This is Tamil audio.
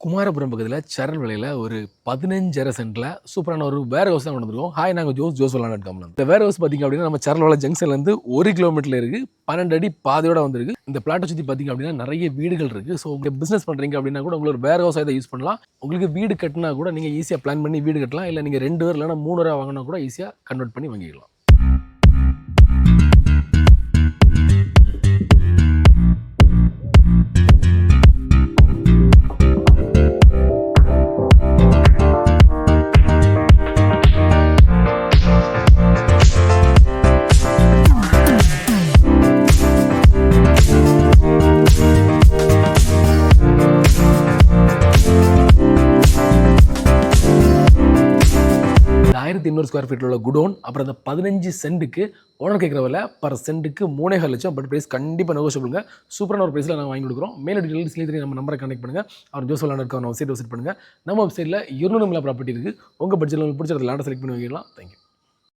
குமாரபுரம் பக்கத்தில் சரல் விலையில் ஒரு 15 சென்டில் சூப்பரான ஒரு வேர் ஹவுஸ் தான் வந்துருக்கோம். ஹாய், நாங்கள் ஜோஸ் விளாண்டுக்காமல் இந்த வேர் ஹவுஸ் பார்த்திங்க அப்படின்னா நம்ம சரல் விலை ஜங்ஷன்லேருந்து 1 கிலோமீட்டரில் இருக்குது. 12 அடி பாதையோட வந்துருக்கு. இந்த பிளாட்டை சுற்றி பார்த்திங்க அப்படின்னா நிறைய வீடுகள் இருக்குது. ஸோ உங்களுக்கு பிஸ்னஸ் பண்ணுறீங்க அப்படின்னா கூட உங்களுக்கு ஒரு வேர் ஹவுஸாக இதை யூஸ் பண்ணலாம். உங்களுக்கு வீடு கட்டினா கூட நீங்கள் ஈஸியாக பிளான் பண்ணி வீடு கட்டலாம். இல்லை நீங்கள் 2 பேர் இல்லைனா 3 பேர் வாங்கினா கூட ஈஸியாக கன்வெர்ட் பண்ணி வாங்கிக்கலாம். ஸ்கொயர் ஃபீட்டில் உள்ள குடோன், அப்புறம் அந்த 15 சென்ட்டுக்கு ஓனர் கேட்குற விலை பர் சென்ட்டுக்கு 3.5 லட்சம். பட் ப்ரைஸ் கண்டிப்பாக நெகோஷியபிளுங்க. சூப்பரான ஒரு ப்ரைஸில் நாங்கள் வாங்கி கொடுக்குறோம். மேலே டீட்டெயில்ஸ் நம்ம நம்பரை கனெக்ட் பண்ணுங்கள். அவர் ஜோஸ் விளாண்டுக்கான வெப்சைட் விசிட் பண்ணுங்கள். நம்ம வெப்சைட்டில் 200 ப்ராப்பர்ட்டி இருக்குது. உங்கள் பட்ஜெட்டில் பிடிச்ச லேண்டை செலக்ட் பண்ணி வாங்கிடலாம். தேங்க்யூ.